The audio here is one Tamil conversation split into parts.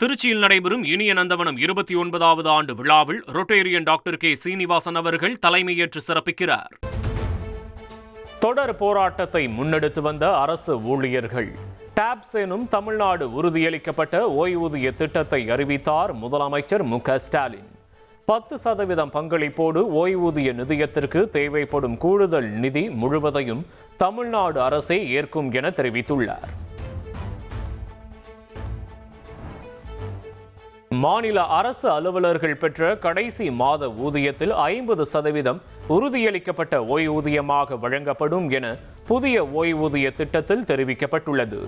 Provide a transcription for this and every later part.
திருச்சியில் நடைபெறும் இனிய நந்தவனம் 29வது ஆண்டு விழாவில் ரொட்டேரியன் டாக்டர் கே சீனிவாசன் அவர்கள் தலைமையேற்று சிறப்பிக்கிறார். தொடர் போராட்டத்தை முன்னெடுத்து வந்த அரசு ஊழியர்கள் டாப்ஸ் எனும் தமிழ்நாடு உறுதியளிக்கப்பட்ட ஓய்வூதிய திட்டத்தை அறிவித்தார் முதலமைச்சர் மு.க.ஸ்டாலின். 10% பங்களிப்போடு ஓய்வூதிய நிதியத்திற்கு தேவைப்படும் கூடுதல் நிதி முழுவதையும் தமிழ்நாடு அரசே ஏற்கும் என தெரிவித்துள்ளார். மாநில அரசு அலுவலர்கள் பெற்ற கடைசி மாத ஊதியத்தில் 50% உறுதியளிக்கப்பட்ட ஓய்வூதியமாக வழங்கப்படும் என புதிய ஓய்வூதிய திட்டத்தில் தெரிவிக்கப்பட்டுள்ளது.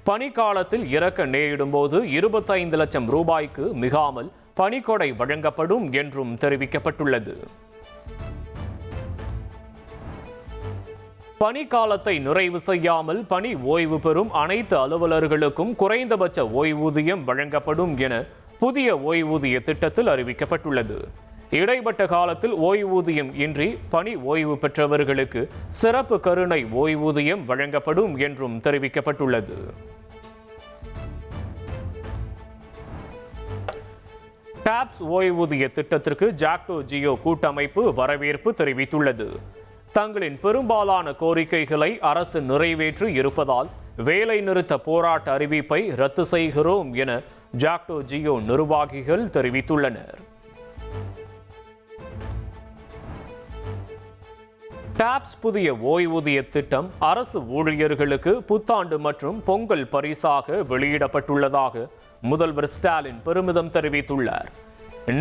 பணிக்காலத்தில் இறக்க நேரிடும் போது 25 லட்சம் ரூபாய்க்கு மிகாமல் பணிக்கொடை வழங்கப்படும் என்றும் தெரிவிக்கப்பட்டுள்ளது. பணிக்காலத்தை நிறைவு செய்யாமல் பணி ஓய்வு பெறும் அனைத்து அலுவலர்களுக்கும் குறைந்தபட்ச ஓய்வூதியம் வழங்கப்படும் என புதிய ஓய்வூதிய திட்டத்தில் அறிவிக்கப்பட்டுள்ளது. இடைப்பட்ட காலத்தில் ஓய்வூதியம் இன்றி பணி ஓய்வு பெற்றவர்களுக்கு சிறப்பு கருணை ஓய்வூதியம் வழங்கப்படும் என்றும் தெரிவிக்கப்பட்டுள்ளது. டாப்ஸ் ஓய்வூதிய திட்டத்திற்கு ஜாக்டோ ஜியோ கூட்டமைப்பு வரவேற்பு தெரிவித்துள்ளது. தங்களின் பெரும்பாலான கோரிக்கைகளை அரசு நிறைவேற்றி இருப்பதால் வேலை நிறுத்த போராட்ட அறிவிப்பை ரத்து செய்கிறோம் என ஜாக்டோ ஜியோ நிர்வாகிகள் தெரிவித்துள்ளனர். டாப்ஸ் புதிய ஓய்வூதிய திட்டம் அரசு ஊழியர்களுக்கு புத்தாண்டு மற்றும் பொங்கல் பரிசாக வெளியிடப்பட்டுள்ளதாக முதல்வர் ஸ்டாலின் பெருமிதம் தெரிவித்துள்ளார்.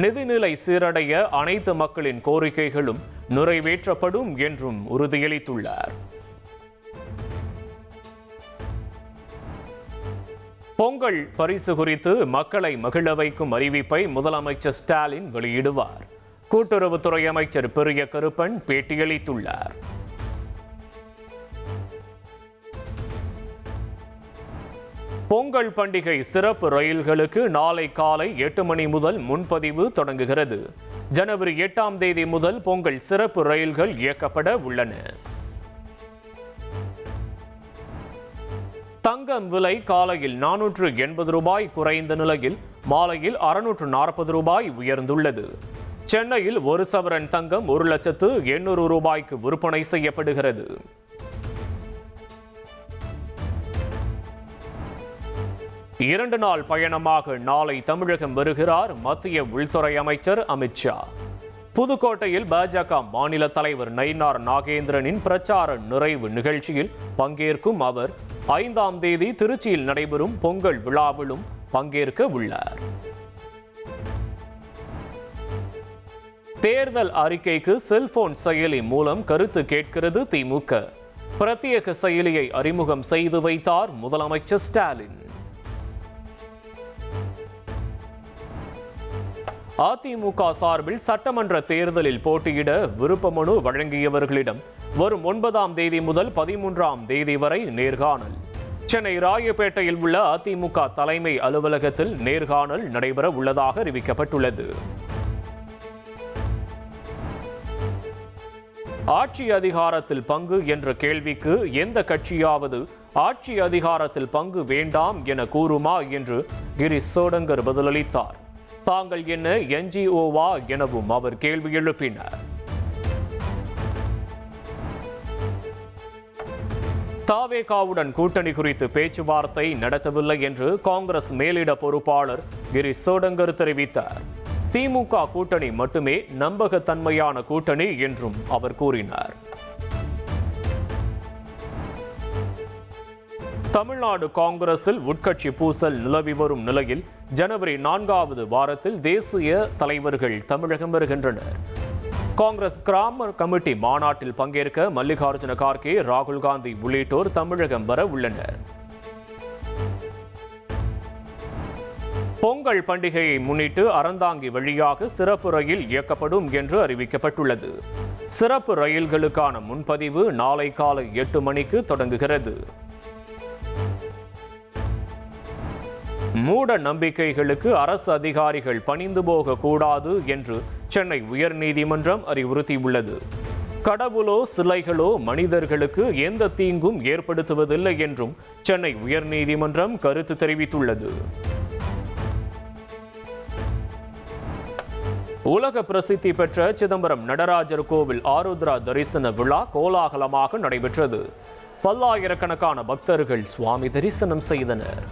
நிதிநிலை சீரடைய அனைத்து மக்களின் கோரிக்கைகளும் நிறைவேற்றப்படும் என்றும் உறுதியளித்துள்ளார். பொங்கல் பரிசு குறித்து மக்களை மகிழ வைக்கும் அறிவிப்பை முதலமைச்சர் ஸ்டாலின் வெளியிடுவார். கூட்டுறவுத்துறை அமைச்சர் பெரிய கருப்பன் பேட்டியளித்துள்ளார். பொங்கல் பண்டிகை சிறப்பு ரயில்களுக்கு நாளை காலை 8 மணி முதல் முன்பதிவு தொடங்குகிறது. ஜனவரி 8ஆம் தேதி முதல் பொங்கல் சிறப்பு ரயில்கள் இயக்கப்பட உள்ளன. தங்கம் விலை காலையில் 480 ரூபாய் குறைந்த நிலையில் மாலையில் 640 ரூபாய் உயர்ந்துள்ளது. சென்னையில் 1 சவரன் தங்கம் 1,800,000 ரூபாய்க்கு விற்பனை செய்யப்படுகிறது. இரண்டு நாள் பயணமாக நாளை தமிழகம் வருகிறார் மத்திய உள்துறை அமைச்சர் அமித்ஷா. புதுக்கோட்டையில் பாஜக மாநில தலைவர் நயினார் நாகேந்திரனின் பிரச்சார நிறைவு நிகழ்ச்சியில் பங்கேற்கும் அவர் 5ஆம் தேதி திருச்சியில் நடைபெறும் பொங்கல் விழாவிலும் பங்கேற்க உள்ளார். தேர்தல் அறிக்கைக்கு செல்போன் செயலி மூலம் கருத்து கேட்கிறது திமுக. பிரத்யேக செயலியை அறிமுகம் செய்து வைத்தார் முதலமைச்சர் ஸ்டாலின். அதிமுக சார்பில் சட்டமன்ற தேர்தலில் போட்டியிட விருப்ப மனு வழங்கியவர்களிடம் வரும் 9ஆம் தேதி முதல் 13ஆம் தேதி வரை நேர்காணல். சென்னை ராயப்பேட்டையில் உள்ள அதிமுக தலைமை அலுவலகத்தில் நேர்காணல் நடைபெற உள்ளதாக அறிவிக்கப்பட்டுள்ளது. ஆட்சி அதிகாரத்தில் பங்கு என்ற கேள்விக்கு எந்த கட்சியாவது ஆட்சி அதிகாரத்தில் பங்கு வேண்டாம் என கூறுமா என்று கிரீஷ் சோடங்கர் பதிலளித்தார். தாங்கள் என்ன என்ஜிஓவா எனவும் அவர் கேள்வி எழுப்பினார். தாவேகாவுடன் கூட்டணி குறித்து பேச்சுவார்த்தை நடத்தவில்லை என்று காங்கிரஸ் மேலிட பொறுப்பாளர் கிரீஷ் சோடங்கர் தெரிவித்தார். திமுக கூட்டணி மட்டுமே நம்பகத்தன்மையான கூட்டணி என்றும் அவர் கூறினார். தமிழ்நாடு காங்கிரஸில் உட்கட்சி பூசல் நிலவி வரும் நிலையில் ஜனவரி 4வது வாரத்தில் தேசிய தலைவர்கள் தமிழகம் வருகின்றனர். காங்கிரஸ் கிராம கமிட்டி மாநாட்டில் பங்கேற்க மல்லிகார்ஜுன கார்கே, ராகுல் காந்தி உள்ளிட்டோர் தமிழகம் வர உள்ளனர். பொங்கல் பண்டிகையை முன்னிட்டு அறந்தாங்கி வழியாக சிறப்பு ரயில் இயக்கப்படும் என்று அறிவிக்கப்பட்டுள்ளது. சிறப்பு ரயில்களுக்கான முன்பதிவு நாளை காலை 8 மணிக்கு தொடங்குகிறது. மூட நம்பிக்கைகளுக்கு அரசு அதிகாரிகள் பணிந்து போகக்கூடாது என்று சென்னை உயர்நீதிமன்றம் அறிவுறுத்தியுள்ளது. கடவுளோ சிலைகளோ மனிதர்களுக்கு எந்த தீங்கும் ஏற்படுத்துவதில்லை என்றும் சென்னை உயர்நீதிமன்றம் கருத்து தெரிவித்துள்ளது. உலக பிரசித்தி பெற்ற சிதம்பரம் நடராஜர் கோவில் ஆருத்ரா தரிசன விழா கோலாகலமாக நடைபெற்றது. பல்லாயிரக்கணக்கான பக்தர்கள் சுவாமி தரிசனம் செய்தனர்.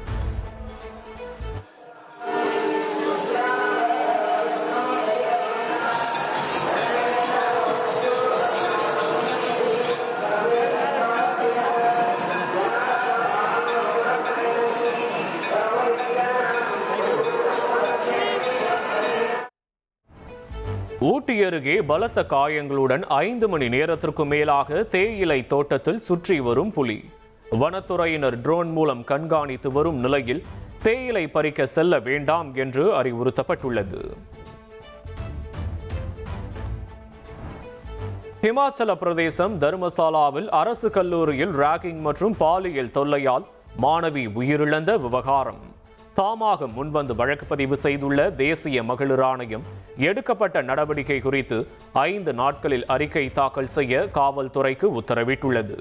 ஊட்டி அருகே பலத்த காயங்களுடன் 5 மணி நேரத்திற்கும் மேலாக தேயிலை தோட்டத்தில் சுற்றி வரும் புலி. வனத்துறையினர் ட்ரோன் மூலம் கண்காணித்து வரும் நிலையில் தேயிலை பறிக்க செல்ல வேண்டாம் என்று அறிவுறுத்தப்பட்டுள்ளது. ஹிமாச்சல பிரதேசம் தர்மசாலாவில் அரசு கல்லூரியில் ராகிங் மற்றும் பாலியல் தொல்லையால் மாணவி உயிரிழந்த விவகாரம். தாமாக முன்வந்து வழக்கு பதிவு செய்துள்ள தேசிய மகளிர் ஆணையம் எடுக்கப்பட்ட நடவடிக்கை குறித்து 5 நாட்களில் அறிக்கை தாக்கல் செய்ய காவல்துறைக்கு உத்தரவிட்டுள்ளது.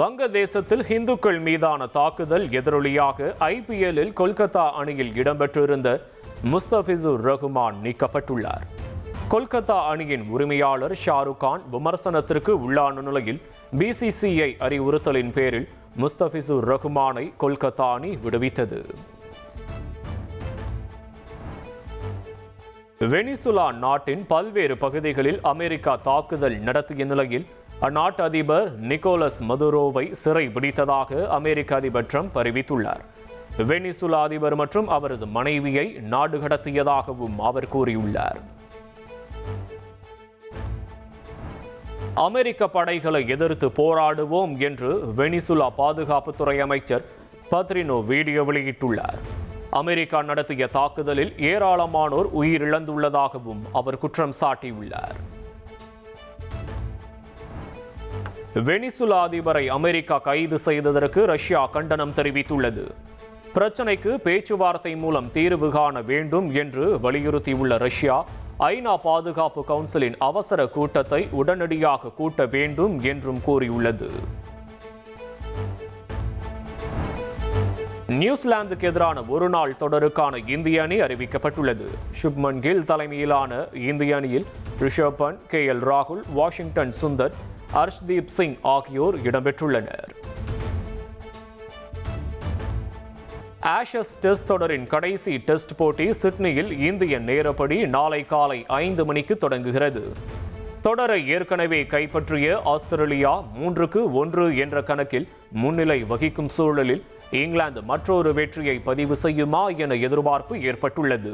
வங்கதேசத்தில் இந்துக்கள் மீதான தாக்குதல் எதிரொலியாக IPL-இல் கொல்கத்தா அணியில் இடம்பெற்றிருந்த முஸ்தபிசுர் ரஹ்மான் நீக்கப்பட்டுள்ளார். கொல்கத்தா அணியின் உரிமையாளர் ஷாருக் கான் விமர்சனத்திற்கு உள்ளான நிலையில் BCCI அறிவுறுத்தலின் பேரில் முஸ்தபிசுர் ரஹ்மானை கொல்கத்தா அணி விடுவித்தது. வெனிசுலா நாட்டின் பல்வேறு பகுதிகளில் அமெரிக்கா தாக்குதல் நடத்திய நிலையில் அந்நாட்டு அதிபர் நிக்கோலஸ் மதுரோவை சிறை பிடித்ததாக அமெரிக்க அதிபர் ட்ரம்ப் அறிவித்துள்ளார். வெனிசுலா அதிபர் மற்றும் அவரது மனைவியை நாடு கடத்தியதாகவும் அவர் கூறியுள்ளார். அமெரிக்க படைகளை எதிர்த்து போராடுவோம் என்று வெனிசுலா பாதுகாப்புத்துறை அமைச்சர் பத்ரினோ வீடியோ வெளியிட்டுள்ளார். அமெரிக்கா நடத்திய தாக்குதலில் ஏராளமானோர் உயிரிழந்துள்ளதாகவும் அவர் குற்றம் சாட்டியுள்ளார். வெனிசுலா அதிபரை அமெரிக்கா கைது செய்ததற்கு ரஷ்யா கண்டனம் தெரிவித்துள்ளது. பிரச்சினைக்கு பேச்சுவார்த்தை மூலம் தீர்வு காண வேண்டும் என்று வலியுறுத்தியுள்ள ரஷ்யா ஐநா பாதுகாப்பு கவுன்சிலின் அவசர கூட்டத்தை உடனடியாக கூட்ட வேண்டும் என்றும் கூறியுள்ளது. நியூசிலாந்துக்கு எதிரான ஒருநாள் தொடருக்கான இந்திய அணி அறிவிக்கப்பட்டுள்ளது. சுப்மன் கில் தலைமையிலான இந்திய அணியில் ரிஷப் பண்ட், KL ராகுல், வாஷிங்டன் சுந்தர், ஹர்ஷ்தீப் சிங் ஆகியோர் இடம்பெற்றுள்ளனர். ஆஷஸ் டெஸ்ட் தொடரின் கடைசி டெஸ்ட் போட்டி சிட்னியில் இந்திய நேரப்படி நாளை காலை 5 மணிக்கு தொடங்குகிறது. தொடரை ஏற்கனவே கைப்பற்றிய ஆஸ்திரேலியா 3-1 என்ற கணக்கில் முன்னிலை வகிக்கும் சூழலில் இங்கிலாந்து மற்றொரு வெற்றியை பதிவு செய்யுமா என எதிர்பார்ப்பு ஏற்பட்டுள்ளது.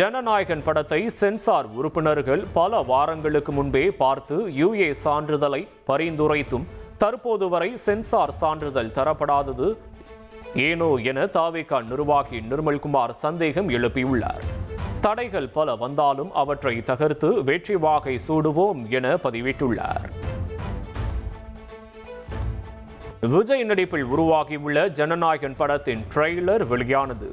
ஜனநாயகன் படத்தை சென்சார் உறுப்பினர்கள் பல வாரங்களுக்கு முன்பே பார்த்து UA சான்றிதழை பரிந்துரைத்தும் தற்போது வரை சென்சார் சான்றிதழ் தரப்படாதது ஏனோ என தாவேகா நிர்வாகி நிர்மல்குமார் சந்தேகம் எழுப்பியுள்ளார். தடைகள் பல வந்தாலும் அவற்றை தகர்த்து வெற்றி வாகை சூடுவோம் என பதிவிட்டுள்ளார். விஜய் நடிப்பில் உருவாகியுள்ள ஜனநாயகன் படத்தின் ட்ரெய்லர் வெளியானது.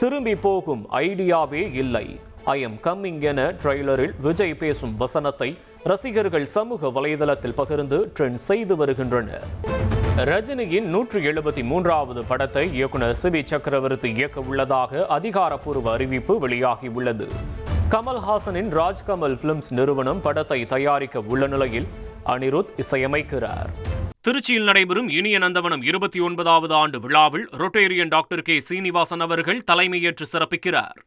திரும்பி போகும் ஐடியாவே இல்லை, ஐ எம் கம்மிங் என ட்ரெய்லரில் விஜய் பேசும் வசனத்தை ரசிகர்கள் சமூக வலைதளத்தில் பகிர்ந்து ட்ரெண்ட் செய்து வருகின்றனர். ரஜினியின் 173வது படத்தை இயக்குனர் சிபி சக்கரவர்த்தி இயக்க உள்ளதாக அதிகாரப்பூர்வ அறிவிப்பு வெளியாகியுள்ளது. கமல்ஹாசனின் ராஜ்கமல் பிலிம்ஸ் நிறுவனம் படத்தை தயாரிக்க உள்ள நிலையில் அனிருத் இசையமைக்கிறார். திருச்சியில் நடைபெறும் இனிய நந்தவனம் 29வது ஆண்டு விழாவில் ரொட்டேரியன் டாக்டர் கே சீனிவாசன் அவர்கள் தலைமையேற்று சிறப்பிக்கிறார்.